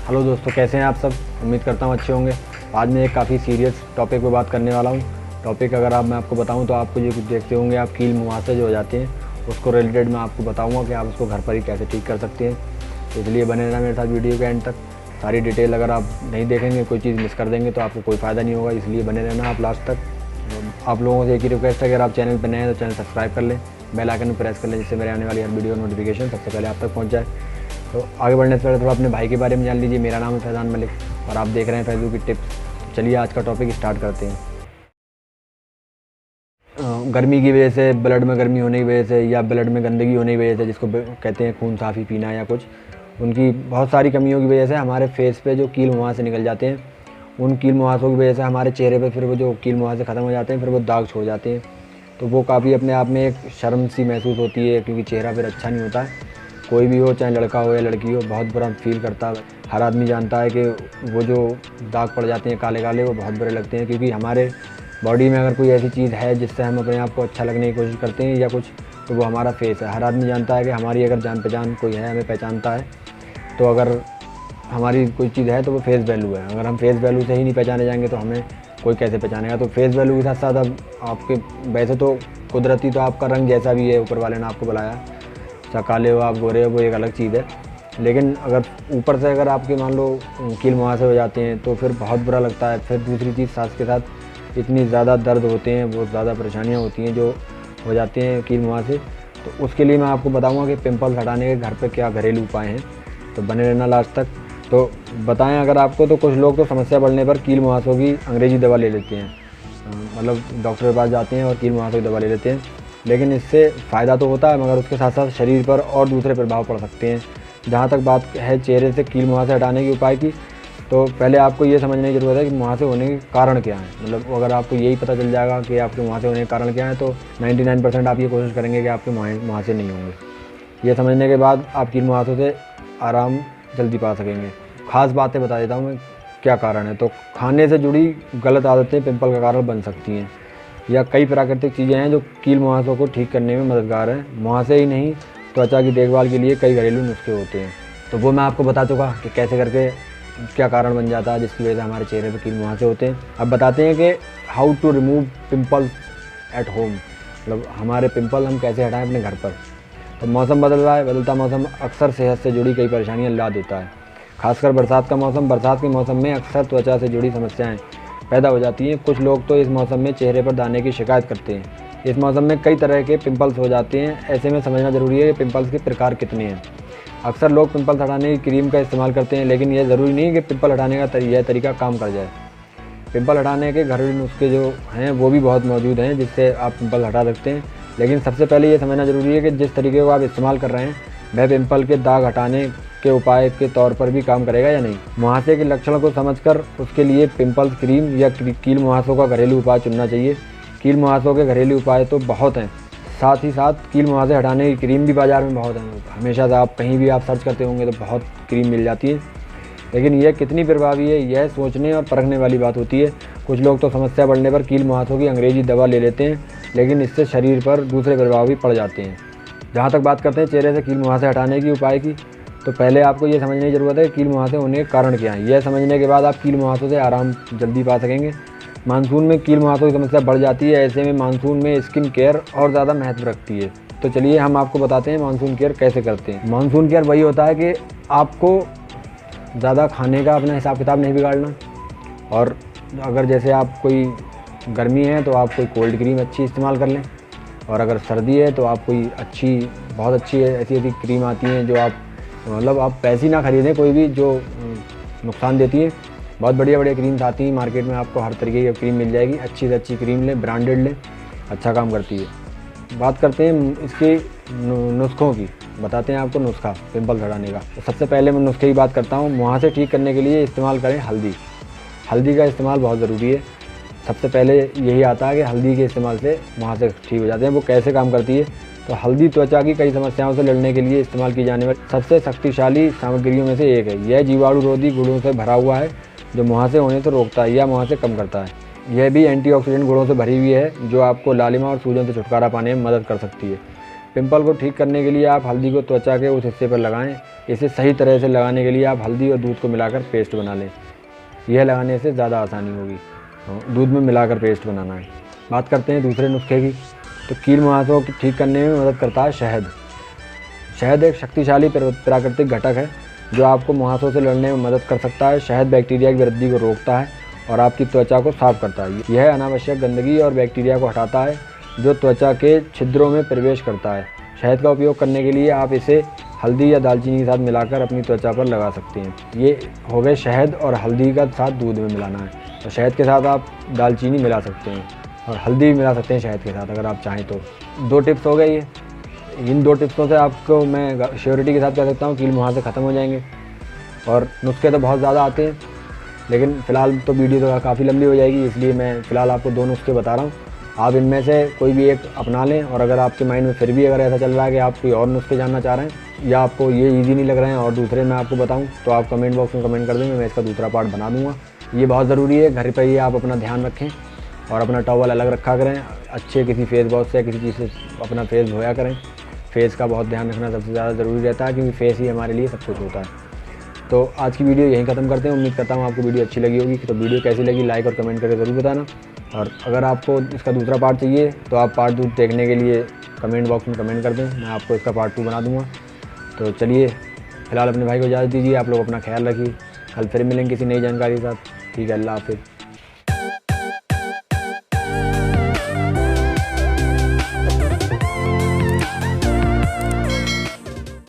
Hello दोस्तों, कैसे हैं आप सब। उम्मीद करता हूँ अच्छे होंगे। आज मैं एक काफ़ी सीरियस टॉपिक पे बात करने वाला हूँ। टॉपिक अगर मैं आपको बताऊँ तो आपको जो देखते होंगे आप कील मुहासे जो हो जाते हैं उसको रिलेटेड मैं आपको बताऊँगा कि आप उसको घर पर ही कैसे ठीक कर सकते हैं। तो इसलिए बने रहना मेरे साथ वीडियो के एंड तक। सारी डिटेल अगर आप नहीं देखेंगे, कोई चीज़ मिस कर देंगे तो आपको कोई फ़ायदा नहीं होगा, इसलिए बने रहना आप लास्ट तक। आप लोगों से एक ही रिक्वेस्ट है, अगर आप चैनल पर नए हैं तो चैनल सब्सक्राइब कर लें, बेल आइकन में प्रेस कर लें, जिससे मेरे आने वाली हर वीडियो नोटिफिकेशन सबसे पहले आप तक पहुँच जाए। तो आगे बढ़ने से पहले थोड़ा अपने भाई के बारे में जान लीजिए। मेरा नाम है फैज़ान मलिक और आप देख रहे हैं फैज़ू की टिप्स। चलिए आज का टॉपिक स्टार्ट करते हैं। गर्मी की वजह से, ब्लड में गर्मी होने की वजह से या ब्लड में गंदगी होने की वजह से, जिसको कहते हैं खून साफ़ी पीना या कुछ, उनकी बहुत सारी कमियों की वजह से हमारे फेस पे जो कील मुहासे निकल जाते हैं, उन कील मुहासों की वजह से हमारे चेहरे पे फिर वो जो कील मुहासे ख़त्म हो जाते हैं, फिर वो दाग छोड़ जाते हैं। तो वो काफ़ी अपने आप में एक शर्म सी महसूस होती है, क्योंकि चेहरा फिर अच्छा नहीं होता है। कोई भी हो, चाहे लड़का हो या लड़की हो, बहुत बुरा फील करता है। हर आदमी जानता है कि वो जो दाग पड़ जाते हैं काले काले, वो बहुत बुरे लगते हैं, क्योंकि हमारे बॉडी में अगर कोई ऐसी चीज़ है जिससे हम अपने आप को अच्छा लगने की कोशिश करते हैं या कुछ, तो वो हमारा फेस है। हर आदमी जानता है कि हमारी अगर जान पहचान कोई है, हमें पहचानता है, तो अगर हमारी कोई चीज़ है तो वो फेस वैल्यू है। अगर हम फेस वैल्यू से ही नहीं पहचाने जाएंगे तो हमें कोई कैसे पहचानेगा। तो फेस वैल्यू के साथ साथ अब आपके वैसे तो कुदरती तो आपका रंग जैसा भी है, ऊपर वाले ने आपको बनाया, चाहे काले हो आप गोरे हो, वो एक अलग चीज़ है। लेकिन अगर ऊपर से अगर आपके मान लो कील मुहासे हो जाते हैं तो फिर बहुत बुरा लगता है। फिर दूसरी चीज़ सांस के साथ इतनी ज़्यादा दर्द होते हैं, बहुत ज़्यादा परेशानियाँ होती हैं जो हो जाते हैं कील मुहासे। तो उसके लिए मैं आपको बताऊंगा कि पिंपल्स हटाने के घर पे क्या घरेलू उपाय हैं। तो बने रहना लास्ट तक। तो बताएं अगर आपको, तो कुछ लोग तो समस्या बढ़ने पर कील मुहासों की अंग्रेजी दवा ले लेते हैं, मतलब डॉक्टर के पास जाते हैं और कील मुहासों की दवा ले लेते हैं। लेकिन इससे फ़ायदा तो होता है, मगर उसके साथ साथ शरीर पर और दूसरे प्रभाव पड़ सकते हैं। जहाँ तक बात है चेहरे से कील मुहासे हटाने के उपाय की, तो पहले आपको ये समझने की ज़रूरत है कि मुहासे होने के कारण क्या हैं। मतलब अगर आपको यही पता चल जाएगा कि आपके मुहासे होने के कारण क्या है, तो 99% आप ये कोशिश करेंगे कि आपके मुहासे नहीं होंगे। ये समझने के बाद आप कील मुहासों से आराम जल्दी पा सकेंगे। ख़ास बातें बता देता हूँ मैं क्या कारण है। तो खाने से जुड़ी गलत आदतें पिंपल का कारण बन सकती हैं, या कई प्राकृतिक चीज़ें हैं जो कील मुहासों को ठीक करने में मददगार हैं। मुहासे ही नहीं, त्वचा की देखभाल के लिए कई घरेलू नुस्खे होते हैं, तो वो मैं आपको बता चुका कि कैसे करके क्या कारण बन जाता है जिसकी वजह से हमारे चेहरे पर कील मुहासे होते हैं। अब बताते हैं कि how to remove pimples at home, मतलब हमारे पिंपल हम कैसे हटाएं अपने घर पर। तो मौसम बदल रहा है, बदलता मौसम अक्सर सेहत से जुड़ी कई परेशानियां ला देता है। खासकर बरसात का मौसम, बरसात के मौसम में अक्सर त्वचा से जुड़ी समस्याएं पैदा हो जाती हैं। कुछ लोग तो इस मौसम में चेहरे पर दाने की शिकायत करते हैं। इस मौसम में कई तरह के पिंपल्स हो जाते हैं। ऐसे में समझना ज़रूरी है कि पिंपल्स के प्रकार कितने हैं। अक्सर लोग पिंपल्स हटाने की क्रीम का इस्तेमाल करते हैं, लेकिन यह ज़रूरी नहीं कि पिंपल हटाने का यह तरीका काम कर जाए। पिंपल हटाने के घरेलू नुस्खे जो हैं वो भी बहुत मौजूद हैं जिससे आप पिंपल हटा सकते हैं। लेकिन सबसे पहले ये समझना ज़रूरी है कि जिस तरीके को आप इस्तेमाल कर रहे हैं वह पिंपल के दाग हटाने के उपाय के तौर पर भी काम करेगा या नहीं। मुहासे के लक्षणों को समझकर उसके लिए पिंपल्स क्रीम या कील मुहासों का घरेलू उपाय चुनना चाहिए। कील मुहासों के घरेलू उपाय तो बहुत हैं, साथ ही साथ कील मुहासे हटाने की क्रीम भी बाज़ार में बहुत हैं। हमेशा से आप कहीं भी आप सर्च करते होंगे तो बहुत क्रीम मिल जाती है, लेकिन यह कितनी प्रभावी है यह सोचने और परखने वाली बात होती है। कुछ लोग तो समस्या बढ़ने पर कील मुहासों की अंग्रेजी दवा ले लेते हैं, लेकिन इससे शरीर पर दूसरे प्रभाव भी पड़ जाते हैं। जहाँ तक बात करते हैं चेहरे से कील मुहासे हटाने की उपाय की, तो पहले आपको ये समझने की ज़रूरत है कि कील मुहासे होने के कारण क्या हैं। यह समझने के बाद आप कील मुहासों से आराम जल्दी पा सकेंगे। मानसून में कील मुहासों की समस्या बढ़ जाती है। ऐसे में मानसून में स्किन केयर और ज़्यादा महत्व रखती है। तो चलिए हम आपको बताते हैं मानसून केयर कैसे करते हैं। मानसून केयर वही होता है कि आपको ज़्यादा खाने का अपना हिसाब किताब नहीं बिगाड़ना, और अगर जैसे आप कोई गर्मी है तो आप कोई कोल्ड क्रीम अच्छी इस्तेमाल कर लें, और अगर सर्दी है तो आप कोई अच्छी, बहुत अच्छी ऐसी ऐसी क्रीम आती हैं जो आप, मतलब आप पैसे ना खरीदें कोई भी जो नुकसान देती है। बहुत बढ़िया बढ़िया क्रीम्स आती हैं मार्केट में, आपको हर तरीके की क्रीम मिल जाएगी। अच्छी से अच्छी क्रीम लें, ब्रांडेड लें, अच्छा काम करती है। बात करते हैं इसके नुस्खों की, बताते हैं आपको नुस्खा पिंपल हटाने का। तो सबसे पहले मैं नुस्खे की बात करता हूँ। मुहासे ठीक करने के लिए इस्तेमाल करें हल्दी। हल्दी का इस्तेमाल बहुत ज़रूरी है। सबसे पहले यही आता है कि हल्दी के इस्तेमाल से मुहासे ठीक हो जाते हैं। वो कैसे काम करती है, तो हल्दी त्वचा की कई समस्याओं से लड़ने के लिए इस्तेमाल की जाने वाली सबसे शक्तिशाली सामग्रियों में से एक है। यह जीवाणुरोधी गुणों से भरा हुआ है जो मुहासे होने से रोकता है या मुहासे कम करता है। यह भी एंटीऑक्सीडेंट गुणों से भरी हुई है जो आपको लालिमा और सूजन से छुटकारा पाने में मदद कर सकती है। पिंपल को ठीक करने के लिए आप हल्दी को त्वचा के उस हिस्से पर लगाएं इसे सही तरह से लगाने के लिए आप हल्दी और दूध को मिलाकर पेस्ट बना लें। यह लगाने से ज़्यादा आसानी होगी। दूध में मिलाकर पेस्ट बनाना है। बात करते हैं दूसरे नुस्खे की। तो कील मुहासों को ठीक करने में मदद करता है शहद। शहद एक शक्तिशाली प्राकृतिक घटक है जो आपको मुहासों से लड़ने में मदद कर सकता है। शहद बैक्टीरिया की वृद्धि को रोकता है और आपकी त्वचा को साफ करता है। यह अनावश्यक गंदगी और बैक्टीरिया को हटाता है जो त्वचा के छिद्रों में प्रवेश करता है। शहद का उपयोग करने के लिए आप इसे हल्दी या दालचीनी के साथ मिलाकर अपनी त्वचा पर लगा सकते हैं। ये हो गए शहद और हल्दी का साथ दूध में मिलाना है। और शहद के साथ आप दालचीनी मिला सकते हैं और हल्दी भी मिला सकते हैं शहद के साथ अगर आप चाहें तो। 2 टिप्स हो गए ये। इन 2 टिप्सों से आपको मैं श्योरिटी के साथ कह सकता हूँ कील मुहासे ख़त्म हो जाएंगे। और नुस्खे तो बहुत ज़्यादा आते हैं, लेकिन फ़िलहाल तो वीडियो तो काफ़ी लंबी हो जाएगी, इसलिए मैं फ़िलहाल आपको 2 नुस्खे बता रहा हूँ। आप इनमें से कोई भी एक अपना लें। और अगर आपके माइंड में फिर भी अगर ऐसा चल रहा है कि आप कोई और नुस्खे जानना चाह रहे हैं या आपको ये ईजी नहीं लग रहे हैं और दूसरे मैं आपको बताऊं, तो आप कमेंट बॉक्स में कमेंट कर देंगे, मैं इसका दूसरा पार्ट बना दूंगा। ये बहुत ज़रूरी है। घर पर ही आप अपना ध्यान रखें और अपना टॉवल अलग रखा करें। अच्छे किसी फेस वॉश से किसी चीज़ से अपना फेस धोया करें। फेस का बहुत ध्यान रखना सबसे ज़्यादा ज़रूरी रहता है, क्योंकि फेस ही हमारे लिए सब कुछ होता है। तो आज की वीडियो यहीं ख़त्म करते हैं। उम्मीद करता हूँ आपको वीडियो अच्छी लगी होगी। तो वीडियो कैसी लगी लाइक और कमेंट करके ज़रूर बताना। और अगर आपको इसका दूसरा पार्ट चाहिए तो आप पार्ट 2 देखने के लिए कमेंट बॉक्स में कमेंट कर दें, मैं आपको इसका पार्ट 2 बना दूँगा। तो चलिए फ़िलहाल अपने भाई को इजाज़त दीजिए। आप लोग अपना ख्याल रखिए। कल फिर मिलेंगे किसी नई जानकारी के साथ। ठीक है, अल्लाह हाफ़िज़।